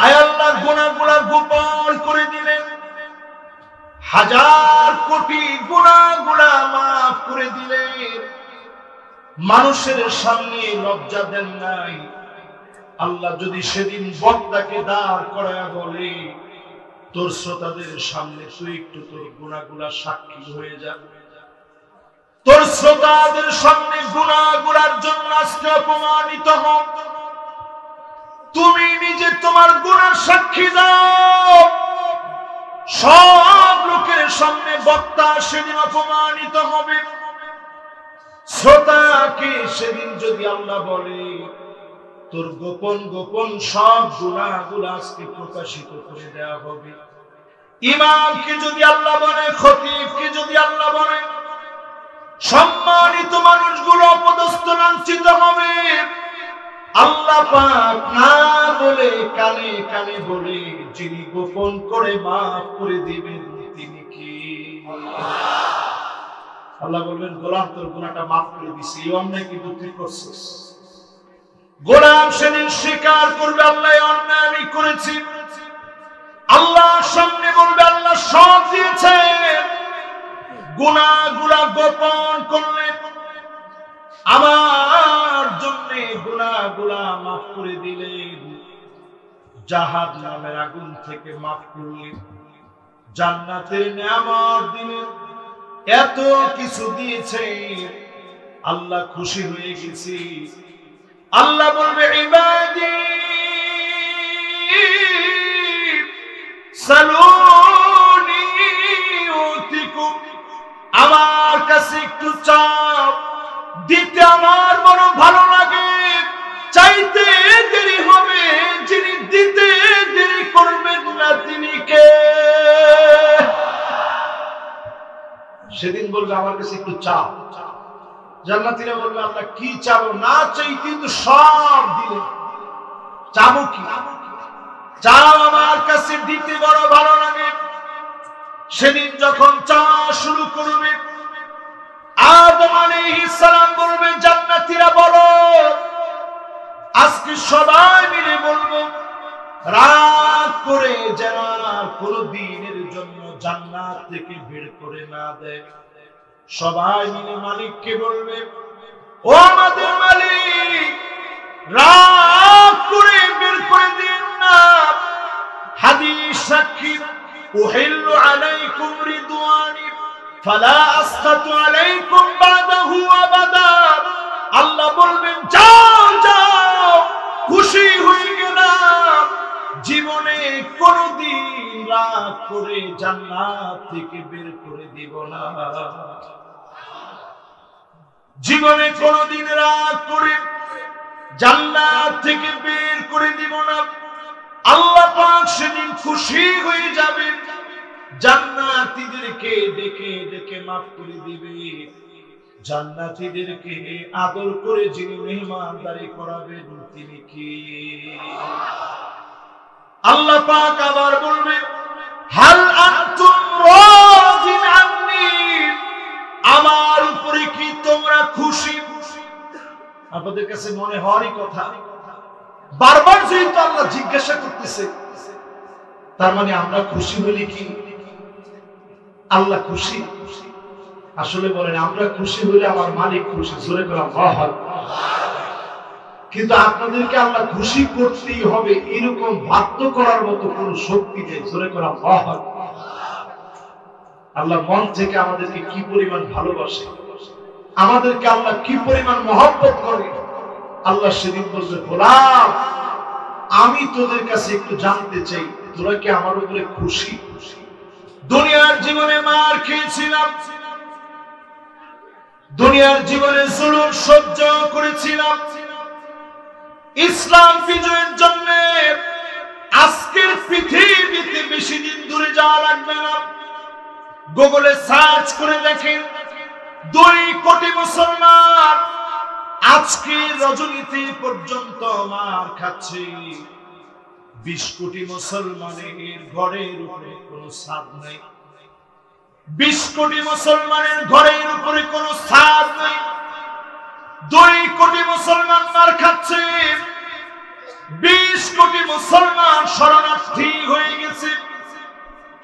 আয় আল্লাহ, গুনাহগুলো গোপন করে দিলেন, হাজার কোটি গুনাহগুলো মাফ করে দিলেন, মানুষের সামনে লজ্জা দেন নাই। আল্লাহ যদি সেদিন বক্তাকে দাঁড় করায়া বলে, তোর শ্রোতাদের সামনে তুই একটু তোর গুনাহগুলো সাক্ষী হয়ে যা, তোর শ্রোতাদের সামনে গুনাহগুলোর জন্য আজকে অপমানিত হও, তুমি নিজে তোমার গুনার সাক্ষী দাও। সব লোকের সামনে বক্তা সেদিন অপমানিত হবে। শ্রোতাকে সেদিন যদি আল্লাহ বলে, তোর গোপন গোপন সব গুনাহগুলো আজকে প্রকাশিত করে দেওয়া হবে। ইমামকে যদি আল্লাহ বলে, খতিবকে যদি আল্লাহ বলে, সম্মানিত মানুষগুলো অপদস্থ লাঞ্ছিত হবে। আল্লাহ পাক না বলে কানে কানে বলে, যিনি গোপন করে মাফ করে দিবেন তিনি কি? আল্লাহ বলবেন, গোলাম তোর গুনাহটা মাফ করে দিছি, এই অন্যায় কিন্তু তুই করছিস। গোলাম সেদিন স্বীকার করবে, আল্লাহ এই অন্যায় আমি করেছি। আল্লাহর সামনে বলবে, আল্লাহ সব দিয়েছেন, গুনাহগুলো গোপন করলেন, আমার জন্য গুনাহগুলো মাফ করে দিলেন, জাহান্নামের আগুন থেকে মাফ করলেন, জান্নাতের নিয়ামত দিলেন, এত কিছু দিয়েছে। আল্লাহ খুশি হয়ে গেছে। আল্লাহ বলবে, ইবাদি সালুনি উতিকুম, আমার কাছে একটু চাপ, দিতে আমার বড় ভালো লাগে, চাইতে দেরি হবে, যিনি দিতে দেরি করবেন না তিনি কে? সেদিন বলবে, আমার কাছে একটু চাও। জান্নাতীরা বলবে, আল্লাহ কি চাবো? না চাইতে তো সব দিলেন, চাবো কি? চাও আমার কাছে দিতে বড় ভালো লাগে। সেদিন যখন চাওয়া শুরু করবে, আদম আলাইহিস সালাম বলবে, জান্নাতীরা বলো, আজকে সবাই মিলে বলবো, রাগ করে যেন আর কোনদিনের জন্য জান্নাত থেকে বের করে না দেয়। সবাই মিলে মালিককে বলবে, ও আমাদের মালিক, রাগ করে বের করে দিন না। হাদিস সাক্ষী, উহিল্লু আলাইকুম রিদওয়ানি ফালা আসখাতু আলাইকুম বাদাহু আবাদা। আল্লাহ বলবেন, যাও যাও, খুশি হয়ে গেলাম, জীবনে কোনদিন রাগ করে জান্নাত থেকে বের করে দিব না। জীবনে কোনদিন রাগ করে জান্নাত থেকে বের করে দিব না। আল্লাহ পাক সেদিন খুশি হয়ে যাবেন, জান্নাতীদেরকে ডেকে ডেকে মাফ করে দিবে। জান্নাতীদেরকে আদর করে যিনি মেহমানদারি করাবেন তিনি কে? আল্লাহ পাক আবার বলবেন, হাল আনতুম রাদিন আন্নি, আমার উপরে কি তোমরা খুশি? আপনাদের কাছে মনে হওয়ারই কথা, বারবার যেহেতু আল্লাহ জিজ্ঞাসা করতেছে, তার মানে আমরা খুশি হলে কি আল্লাহ খুশি? আসলে বলেন, আমরা খুশি হলে আমার মালিক খুশি। জোরে করে আল্লাহু আকবার। কিন্তু আপনাদেরকে আল্লাহ খুশি করতেই হবে এরকম বাধ্য করার মতো কোন শক্তি নেই। জোরে করে আল্লাহু আকবার। আল্লাহ মন থেকে আমাদেরকে কি পরিমাণ ভালোবাসে, আমাদেরকে আল্লাহ কি পরিমাণ মহব্বত করে। আল্লাহ সেদিন বলবে, গোলাম, আমি তোদের কাছে একটু জানতে চাই, তোরা কি আমার উপরে খুশি? দুনিয়ার জীবনে মার খেয়েছিলাম, দুনিয়ার জীবনে জুলুম সহ্য করেছিলাম, ইসলাম বিজয়ের জন্য আজকের পৃথিবীতে বেশি দিন দূরে যাওয়া লাগবে না। গুগলে সার্চ করে দেখেন, 2 কোটি মুসলমান আজকে রজনীতে পর্যন্ত মার খাচ্ছে। 20 কোটি মুসলমানের ঘরের উপরে কোনো ছাদ নাই। 20 কোটি মুসলমানের ঘরের উপরে কোনো ছাদ নাই। 2 কোটি মুসলমান মার খাচ্ছে। 20 কোটি মুসলমান শরণার্থী হয়ে গেছে।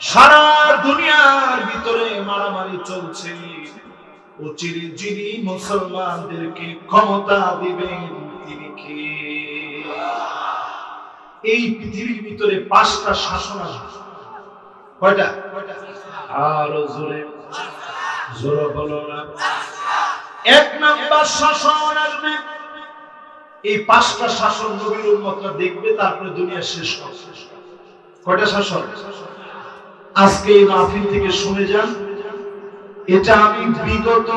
সারা দুনিয়ার ভিতরে মারামারি চলছে। অচিরে যিনি মুসলমানদেরকে ক্ষমতা দিবেন তিনি কে? এই পৃথিবীর ভিতরে 5টা শাসন আসবে। কয়টা? আরো জোরে জোরে বলো না। 1 নাম্বার শাসন আসবে। এই 5টা শাসন নবীর উম্মতরা দেখবে, তারপরে দুনিয়া শেষ হবে। কয়টা শাসন? আজকে এই মাহফিল থেকে শুনে যান, এটা আমি বিগত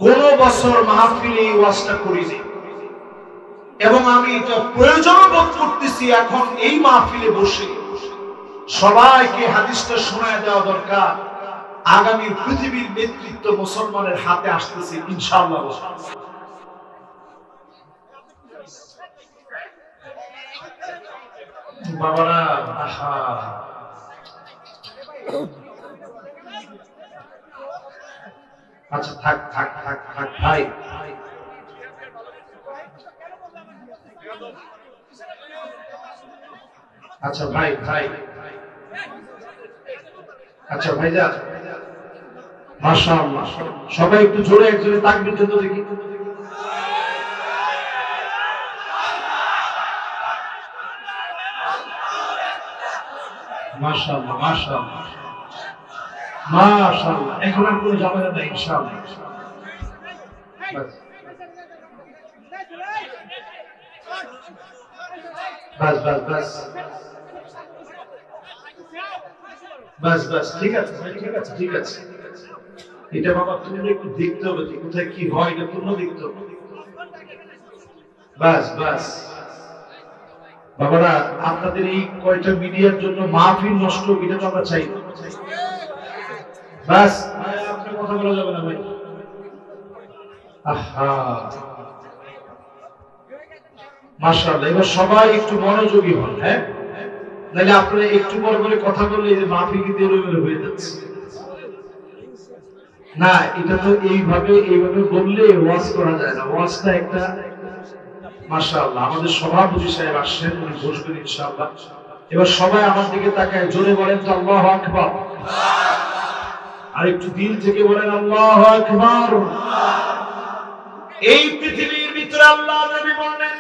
কোন বছর মাহফিলে এই ওয়াজটা করিনি, এবং আমি এটা প্রয়োজন বোধ করতেছি এখন এই মাহফিলে বসে সবাইকে হাদিসটা শোনায় দেওয়া দরকার। আগামী পৃথিবীর নেতৃত্ব মুসলমানের হাতে আসতেছে ইনশাআল্লাহ। বাবারা, আহা, আচ্ছা থাক থাক থাক থাক ভাই, আচ্ছা ভাই ভাই, আচ্ছা ভাইজান, মাশাআল্লাহ, সবাই একটু জোরে একজনে তাকবীর দিতে দেখি। মাশাআল্লাহ মাশাআল্লাহ মাশাআল্লাহ। এখন আর কোনো ঝামেলা নাই ইনশাআল্লাহ। বাস বাস বাস বাস বাস, ঠিক আছে ঠিক আছে ঠিক আছে। এটা বাবা তুমি একটু দেখতে হবে যে কোথায় কি হয়, এটা পূর্ণ দেখতে হবে। বাস বাস বাবারা, আপনাদের এই কয়টা মিডিয়ার জন্য মাহফিল নষ্ট, এটা তো আমরা চাই। বাস, আপনার কথা বলা যাবে না ভাই। আহা, মাশাআল্লাহ। এবার সবাই একটু মনোযোগী হন, হ্যাঁ, নাহলে আপনারা একটু পর পরে কথা বললে এই যে মাহফিল কিন্তু এলোমেলো হয়ে যাচ্ছে। না, এটা তো এইভাবে বললে ওয়াজ করা যায় না। ওয়াজটা একটা মাশাআল্লাহ। আমাদের সভাপতি সাহেব আসছেন, উনি বসবেন ইনশাআল্লাহ। এবার সবাই আমার দিকে তাকায়, জোরে বলেন তো আল্লাহু আকবার, আর একটু দিল থেকে বলেন আল্লাহু আকবার। এই পৃথিবীর ভিতরে আল্লাহর নবী বলেন,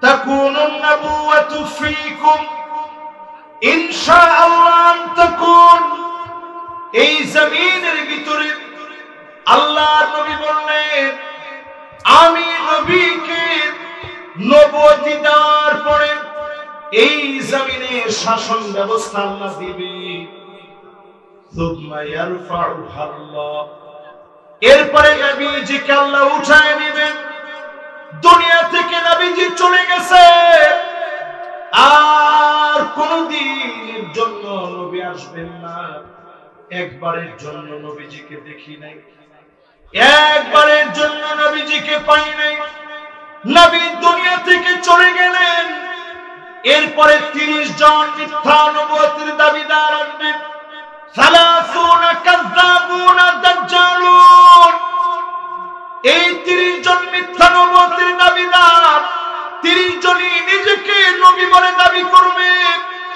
তাকুনুন নবুওয়াতু ফীকুম ইনশাআল্লাহ তাকুন। এই জমিনের ভিতরে আল্লাহর নবী বললেন, আমি নবীকে নবুয়তি দেওয়ার পরে এই জমিনের শাসন ব্যবস্থা আল্লাহ দিবে। সুম্মা ইয়ারফাউহা আল্লাহ, এরপরে নবীজিকে আল্লাহ উঠায় নেবেন। দুনিয়া থেকে নবীজি চলে গেছে, আর কোনদিনের জন্য নবী আসবেন না। একবারের জন্য নবীজিকে দেখি নাই, একবারের জন্য নবীজিকে পাই নাই। নবী দুনিয়া থেকে চলে গেলেন, এরপরে 30 জন মিথ্যা নবুয়তের দাবিদার আসবেন। 30 কাযযাবুন দাজ্জালুন। এই 30 জন মিথ্যা নবুয়তের দাবিদার, 30 জনই নিজেকে নবী বলে দাবি করবে।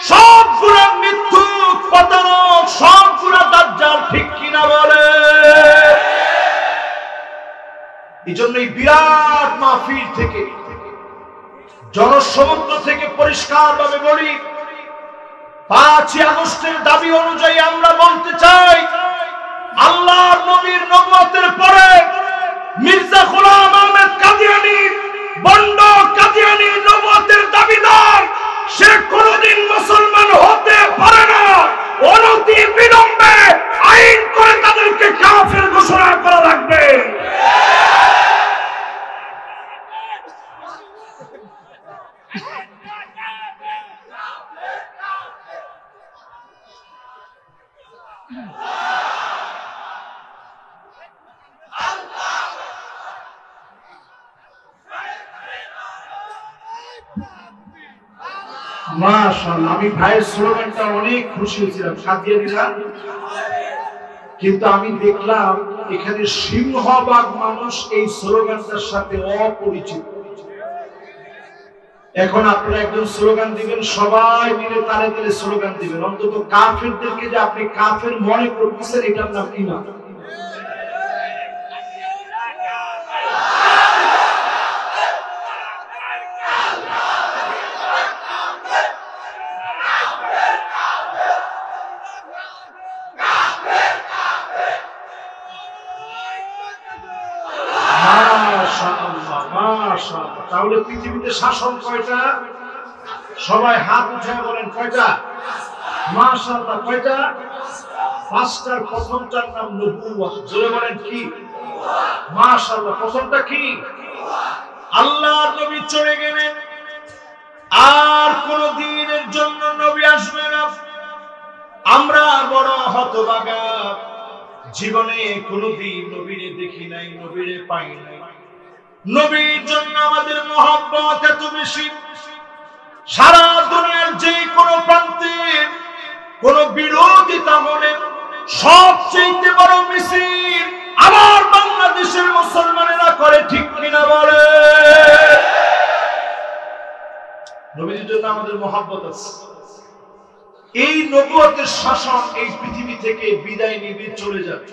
সবগুলা মিথ্যুক, প্রতারক, সবগুলা দাজ্জাল, ঠিক কিনা বলে? এই জন্যই বিরাট মাহফিল থেকে, জনসমুদ্র থেকে পরিষ্কার ভাবে বলি, 5 আগস্টের দাবি অনুযায়ী আমরা বলতে চাই, আল্লাহর নবীর নবুয়তের পরে মির্জা গোলাম আহমেদ কাদিয়ানী, বন্ড কাদিয়ানী নবুয়তের দাবিদার, সে কোনদিন মুসলমান হতে পারে না। অনতি বিলম্বে আইন করে তাদেরকে কাফের ঘোষণা করা লাগবে। মাশাআল্লাহ। আমি ভাইয়ের স্লোগানটা অনেক খুশি হয়েছিলাম, কাদিয়ানীরা, কিন্তু আমি দেখলাম এখানে সিংহভাগ মানুষ এই স্লোগানটার সাথে অপরিচিত। এখন আপনারা একজন স্লোগান দিবেন, সবাই মিলে তালে তালে স্লোগান দিবেন। অন্তত কাফেরদেরকে যে আপনি কাফের মনে করতেছেন, এটার নাম ঈমান। তাহলে পৃথিবীতে শাসন কয়টা? সবাই হাত উঠে বলেন কয়টা? মাশাআল্লাহ, কয়টা? 5টার প্রথমটার নাম নবুয়ত। জোরে বলেন কি? মাশাআল্লাহ। প্রথমটা কি? আল্লাহর নবী চলে গেলেন, আর কোন দিনের জন্য নবী আসবে না। আমরা বড় হতভাগা, জীবনে কোনদিন নবীরে দেখি নাই, নবীরে পাই নাই। নবীর জন্য আমাদের মহব্বত এত বেশি, সারা দুনিয়ার যে কোনো প্রান্তে কোন বিরোধিতা হলে সবচেয়ে বড় মিছিল আমার বাংলাদেশের মুসলমানেরা করে, ঠিক কিনা বলে? নবীর জন্য আমাদের মহব্বত আছে। এই নবুয়তের শাসন এই পৃথিবী থেকে বিদায় নিয়ে চলে যাবে,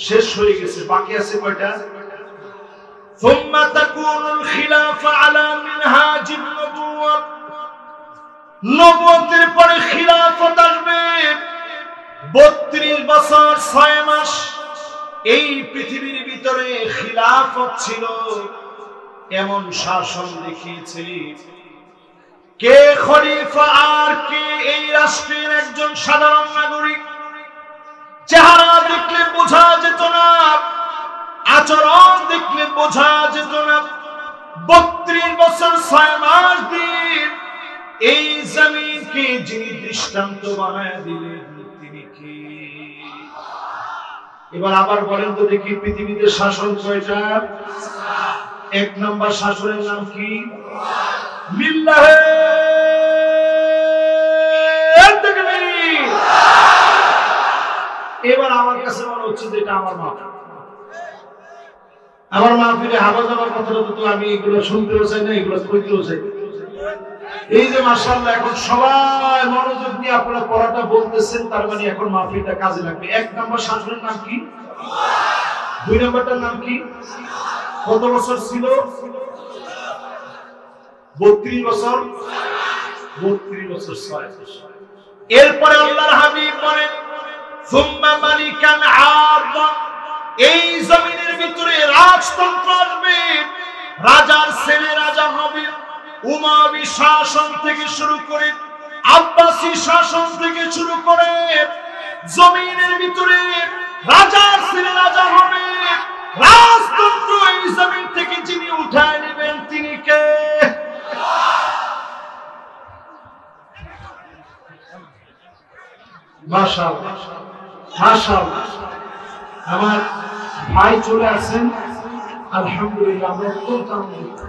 শেষ হয়ে গেছে। বাকি আছে কয়টা? ثم تكون الخلافة على منهاج النبوة। নবুয়তের পরে খিলাফত আসবে 32 বছর 6 মাস। এই পৃথিবীর ভিতরে খিলাফত ছিল, এমন শাসন দেখিয়েছে। কে খলিফা আর কে এই রাষ্ট্রের একজন সাধারণ নাগরিক, চেহারা দেখলে বোঝা যেত না, আচরণ দেখলে বোঝা যেত না। 32 বছর 6 মাস দিন এই জমিনকে যিনি দৃষ্টান্ত বানায় দিলেন, তিনি কি? এবার আবার বলেন তো দেখি, পৃথিবীতে শাসন কয়টা? এক নম্বর শাসনের নাম কি? লিল্লাহে তাকবীর। এবার আমার কাছে মনে হচ্ছে যে এটা আমার মা, আমার মাহফিলে হাবা যাবার কথাটা তো আমি এগুলো শুনতেও চাই না, এগুলো কইতেও চাই। এই যে মাশাআল্লাহ এখন সবাই মনোযোগ নিয়ে আপনারা পড়াটা বলতেছেন, তার মানে এখন মাহফিলটা কাজে লাগবে। এক নম্বর শাসনের নাম কি? দুই নম্বরটার নাম কি? কত বছর ছিল? 32 বছর। 32 বছর 6 বছর। এরপরে আল্লাহর হাবিব বলেন সুম্মা মালিকান আযা, এই জমিনের ভিতরে রাজতন্ত্র আসবে, রাজার ছেলে রাজা হবে। উমাবী শাসন থেকে শুরু করে আব্বাসী শাসন থেকে শুরু করে জমিনের ভিতরে রাজার ছেলে রাজা হবে। রাজতন্ত্র এই জমিন থেকে যিনি উঠায় নেবেন তিনি কে? মাশাআল্লাহ মাশাআল্লাহ। আমার ভাই চলে আসেন, আলহামদুলিল্লাহ। আমরা অত্যন্ত আনন্দিত।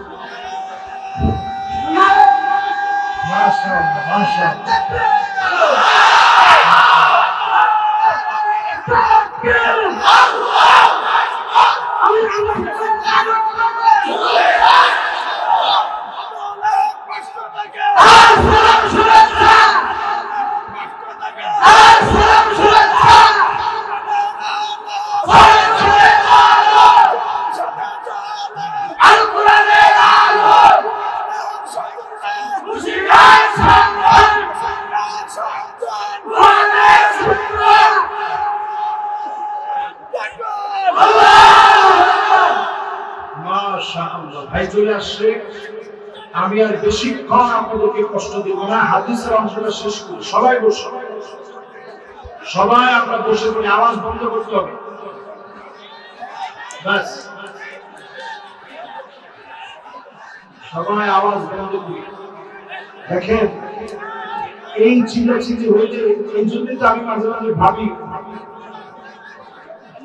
মাশাআল্লাহ মাশাআল্লাহ। ভাই চলে আসছে, আমি আর বেশিক্ষণ আপনাদেরকে কষ্ট দেব না, হাদিসের অংশটা শেষ করি। সবাই বসে, সবাই আমরা বসে পড়ি, আওয়াজ বন্ধ করতে হবে ব্যাস। সবাই আওয়াজ বন্ধ করি। দেখেন এই চিল্লাচিল্লি হইলে, এই জন্যই তো আমি মাঝে মাঝে ভাবি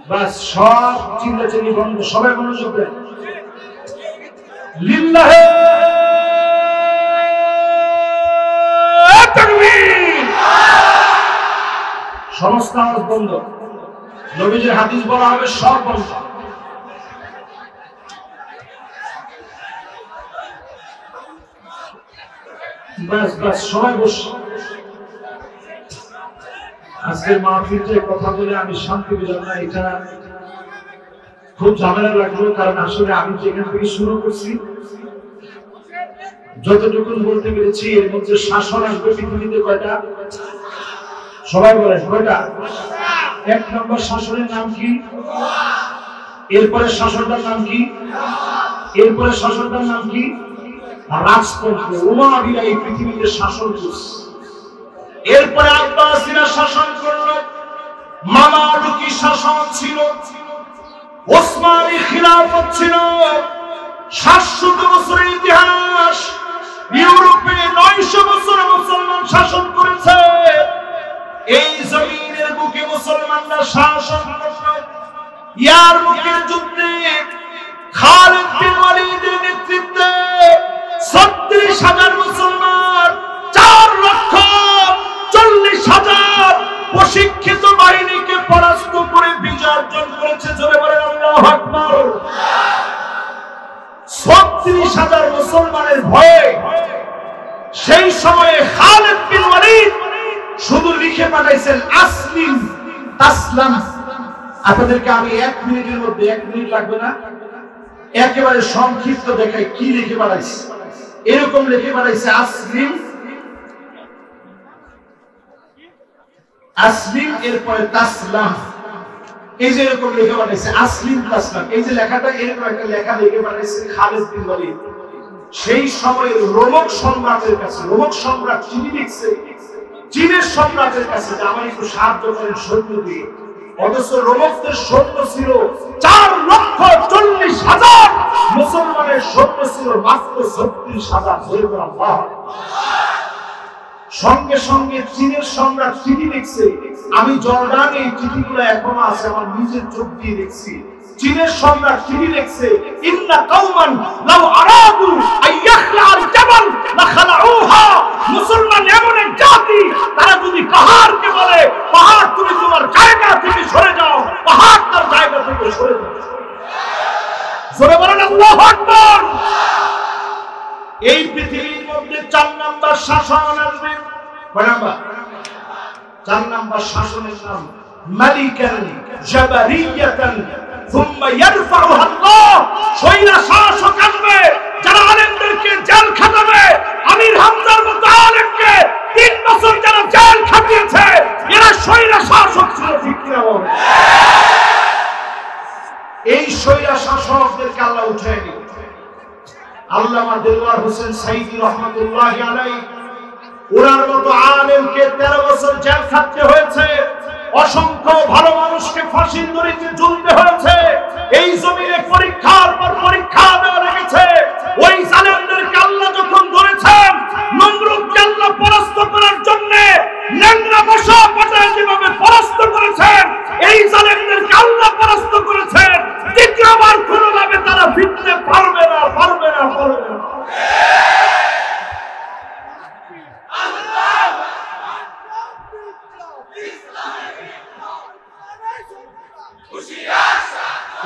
ব্যাস সব চিল্লাচিল্লি বন্ধ, সবাই মনোযোগ দেন। লিল্লাহে তাকবীর। সমস্ত আওয়াজ বন্ধ। নবীজির হাদিস বলা হবে সব বন্ধ। বাস বাস সবাই বস। আজকের মাহফিলে কথা বলে আমি শান্তি পেলাম না, এটা খুব ঝামেলা লাগলো। কারণ আসলে আমি যেখান থেকে শুরু করছি, যতটুকু বলতে পেরেছি, এর মধ্যে শাসন আসবে পৃথিবীতে কয়টা? সবাই বলেন কয়টা? এক নম্বর শাসনের নাম কি? এরপরে শাসনটার নাম কি? এরপরে শাসনটার নাম কি? রাজতন্ত্র। উমাইয়া এই পৃথিবীতে শাসন করছে। এরপরে আব্বাসীরা শাসন করলো, মামালুকি শাসন ছিল, ওসমানী খিলাফত ছিল। 700 বছরের ইতিহাস। ইউরোপে 900 বছর মুসলমান শাসন করেছে। এই জমিনের বুকে মুসলমানরা শাসন করল। ইয়ারমুকের যুদ্ধে খালিদ বিন ওয়ালিদের নেতৃত্বে 36,000 মুসলমান, 4,40,000 প্রশিক্ষিত বাহিনীকে পরাস্ত করে বিজয় অর্জন করেছে। জোরে বলেন আল্লাহু আকবার। 36,000 মুসলমানের ভয়ে সেই সময়ে খালিদ বিন ওয়ালিদ শুধু লিখে পাঠাইছেন আসলিম তাসলাম। আপনাদেরকে আমি 1 মিনিটের মধ্যে, 1 মিনিট লাগবে না, একেবারে সংক্ষিপ্ত দেখাই কি লিখে পাঠাইছে। এরকম লিখে পাঠাইছে আসলিম, আসলিম এরপরে তাসলাম। এই যে এরকম লিখে পাঠাইছে আসলিম তাসলাম, এই যে লেখাটা এরকম একটা লেখা লিখে পাঠাইছে খালিদ বিন ওয়ালিদ। সেই সময়ের রোমক সম্রাটের কাছে, রোমক সম্রাট চিঠি লিখছে চীনের সম্রাটের কাছে যে আমার একটু সাহায্য করেন সৈন্য দিয়ে। অথচ রোমকদের সৈন্য ছিল 4,40,000, মুসলমানের সৈন্য ছিল মাত্র 36,000। সঙ্গে সঙ্গে চীনের সম্রাট চিঠি লিখছে, আমি জর্ডানে এই চিঠিগুলো এখনো আছে, আমার নিজের চোখ দিয়ে দেখছি। চীনের সম্রাট চিঠি লিখছে, ইন্না কওমান লাউ আরাদু আইয়াখলা আল জাবাল লাখালাউহা। মুসলমান এমন এক জাতি, তারা যদি পাহাড়কে বলে, পাহাড় তুমি তোমার জায়গা থেকে সরে যাও, পাহাড় তার জায়গা থেকে সরে যাও। জোরে বলেন আল্লাহু আকবার। এই পৃথিবীর মধ্যে 4 নাম্বার শাসন আসবে। কয় নাম্বার? 4 নাম্বার শাসনের নাম মালিকান জাবারিয়াতান সুম্মা ইয়ারফাউহা আল্লাহ। শৈলা শাসক আসবে, যারা আলেমদেরকে জেল খাটাবে। আমির হামজার মতো আলেমকে 3 বছর যারা জেল খাটিয়েছে, এরা শৈলা শাসক ছিল, ঠিক কিনা বলেন? এই শৈলা শাসকদেরকে আল্লাহ উঠিয়ে দিন। আল্লামা দেলওয়ার হোসেন সাইদি রহমাতুল্লাহি আলাইহি, ওনার মতো আলেমকে 13 বছর জেল খাটতে হয়েছে। অসংখ্য ভালো মানুষকে ফাঁসির দড়িতে ঝুলতে হয়েছে। এই জমিনে পরীক্ষার পর পরীক্ষা দেওয়া লেগেছে। ওই জালেমদেরকে আল্লাহ যখন ধরেছেন, নমরুদকে আল্লাহ পরাস্ত করার জন্য ল্যাংড়া বসা পাঠায় যেভাবে পরাস্ত করেছেন, এই জালেমদেরকে আল্লাহ পরাস্ত করেছেন। দ্বিতীয়বার কোনোভাবে তারা ফিরতে পারবে না, পারবে না, পারবে না।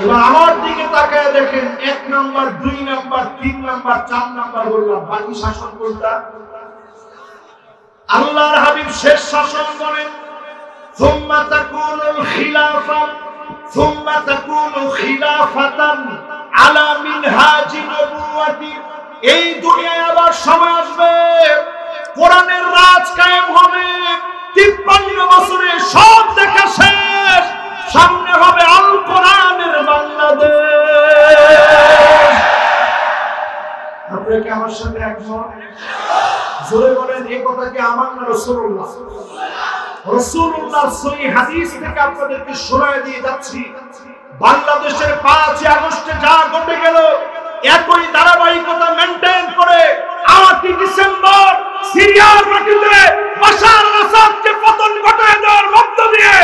এবার আমার দিকে তাকায় দেখেন, 1 নাম্বার, 2 নাম্বার, 3 নাম্বার, 4 নাম্বার বললাম, বাকি শাসন কোনটা? আল্লাহর হাবিব শেষ শাসন বলেন, সুম্মা তাকুনুল খিলাফা, সুম্মা তাকুনু খিলাফাতান আলা মিনহাজি নবুওয়াতি। এই দুনিয়ায় আবার সময় আসবে, কোরআনের রাজ কায়েম হবে। 53 বছরে সব দেখা শেষ, সামনে হবে আল কোরআনের বাংলাদেশ। আপনারা কি আমার সাথে একমত? জোরে বলেন, এই কথা কি আমার না রাসূলুল্লাহ? রাসূলুল্লাহর সহিহ হাদিস থেকে আপনাদেরকে শোনায় দিয়ে যাচ্ছি। বাংলাদেশের 5 আগস্টে যা ঘটে গেল, একই ধারাবাহিকতা মেইনটেইন করে 8 ডিসেম্বর সিরিয়ার মাটিতে বাশার আল আসাদকে পতন ঘটায় দেওয়ার মধ্য দিয়ে